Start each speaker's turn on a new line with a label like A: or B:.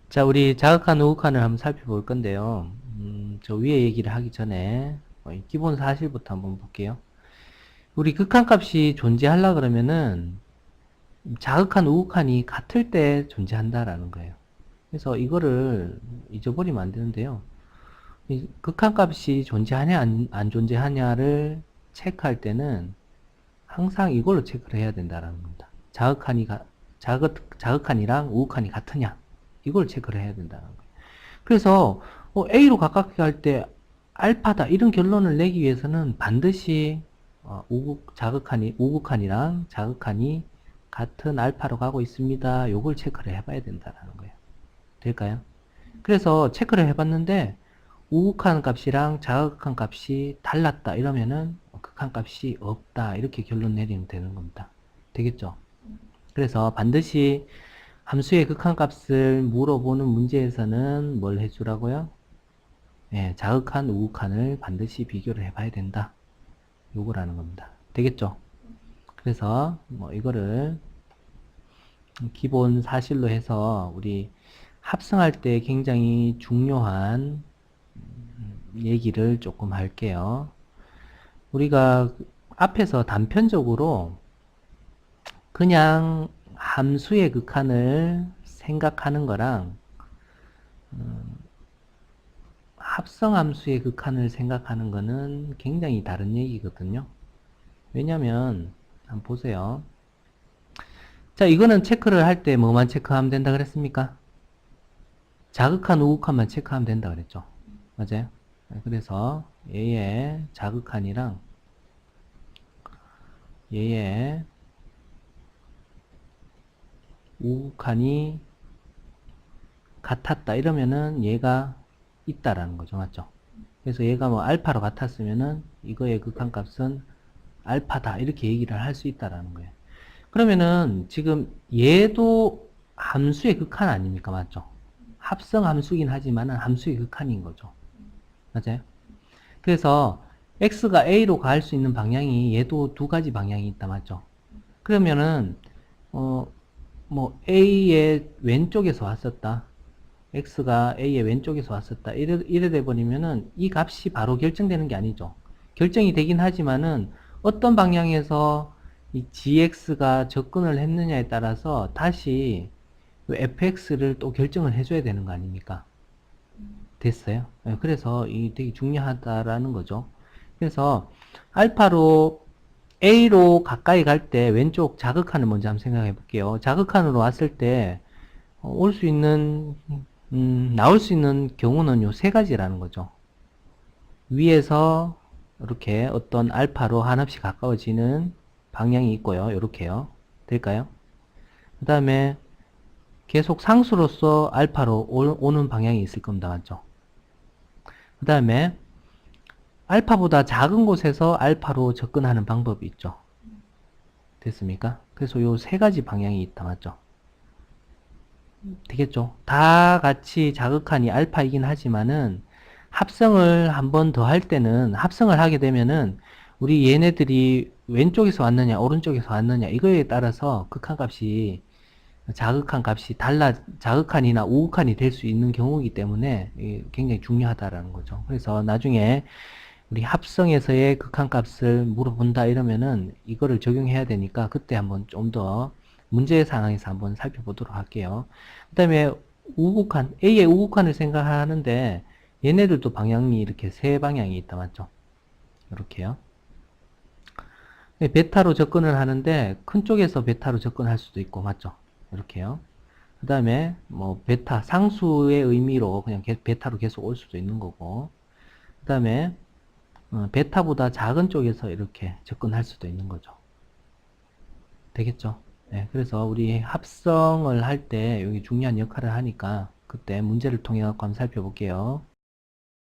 A: 자, 우리 자극한 우극한을 한번 살펴볼 건데요. 저 위에 얘기를 하기 전에 이 기본 사실부터 한번 볼게요. 우리 극한값이 존재하려 그러면은 자극한 우극한이 같을 때 존재한다라는 거예요. 그래서 이거를 잊어버리면 안 되는데요. 이 극한값이 존재하냐 안 존재하냐를 체크할 때는 항상 이걸로 체크를 해야 된다라는 겁니다. 자극한이랑 우극한이 같으냐 이걸 체크를 해야 된다는 거예요. 그래서 A로 가깝게 갈 때 알파다 이런 결론을 내기 위해서는 반드시 우극한이랑 자극한이 같은 알파로 가고 있습니다. 요걸 체크를 해봐야 된다는 거예요. 될까요? 그래서 체크를 해봤는데 우극한 값이랑 자극한 값이 달랐다 이러면은 극한 값이 없다 이렇게 결론 내리면 되는 겁니다. 되겠죠? 그래서 반드시 함수의 극한 값을 물어보는 문제에서는 뭘 해주라고요? 예, 자극한 우극한을 반드시 비교를 해봐야 된다. 요거라는 겁니다. 되겠죠? 그래서 뭐 이거를 기본 사실로 해서 우리 합성할 때 굉장히 중요한 얘기를 조금 할게요. 우리가 앞에서 단편적으로 그냥 함수의 극한을 생각하는 거랑 합성함수의 극한을 생각하는 거는 굉장히 다른 얘기거든요. 왜냐면 한번 보세요. 자, 이거는 체크를 할 때 뭐만 체크하면 된다 그랬습니까? 자극한 우극한만 체크하면 된다 그랬죠. 맞아요? 그래서 얘의 자극한이랑 얘의 우극한이 같았다 이러면은 얘가 있다라는 거죠. 맞죠? 그래서 얘가 뭐 알파로 같았으면은 이거의 극한값은 알파다 이렇게 얘기를 할 수 있다라는 거예요. 그러면은 지금 얘도 함수의 극한 아닙니까? 맞죠? 합성 함수긴 하지만은 함수의 극한인 거죠. 맞아요? 그래서 x가 a로 갈 수 있는 방향이 얘도 두 가지 방향이 있다. 맞죠? 그러면은 뭐 a의 왼쪽에서 왔었다. x가 a의 왼쪽에서 왔었다. 이래 돼 버리면은 이 값이 바로 결정되는 게 아니죠. 결정이 되긴 하지만은 어떤 방향에서 이 gx가 접근을 했느냐에 따라서 다시 fx를 또 결정을 해줘야 되는 거 아닙니까? 됐어요? 그래서 이 되게 중요하다라는 거죠. 그래서 알파로 A로 가까이 갈 때 왼쪽 자극한을 먼저 한번 생각해 볼게요. 자극한으로 왔을 때 올 수 있는 나올 수 있는 경우는 요 세 가지라는 거죠. 위에서 이렇게 어떤 알파로 한없이 가까워지는 방향이 있고요. 이렇게요. 될까요? 그 다음에 계속 상수로서 알파로 오는 방향이 있을 겁니다. 맞죠? 그 다음에 알파보다 작은 곳에서 알파로 접근하는 방법이 있죠. 됐습니까? 그래서 요 세 가지 방향이 있다. 맞죠? 되겠죠? 다 같이 자극한이 알파이긴 하지만은 합성을 한 번 더 할 때는 합성을 하게 되면은 우리 얘네들이 왼쪽에서 왔느냐 오른쪽에서 왔느냐 이거에 따라서 극한값이 자극한 값이 자극한이나 우극한이 될 수 있는 경우이기 때문에 굉장히 중요하다라는 거죠. 그래서 나중에 우리 합성에서의 극한값을 물어본다 이러면은 이거를 적용해야 되니까 그때 한번 좀 더 문제 상황에서 한번 살펴보도록 할게요. 그 다음에 우극한, A의 우극한을 생각하는데 얘네들도 방향이 이렇게 세 방향이 있다 맞죠? 이렇게요. 베타로 접근을 하는데 큰 쪽에서 베타로 접근할 수도 있고 맞죠? 이렇게요. 그 다음에 뭐 베타 상수의 의미로 그냥 베타로 계속 올 수도 있는 거고 그 다음에 베타보다 작은 쪽에서 이렇게 접근할 수도 있는 거죠. 되겠죠? 네, 그래서 우리 합성을 할 때 여기 중요한 역할을 하니까 그때 문제를 통해 갖고 한번 살펴볼게요.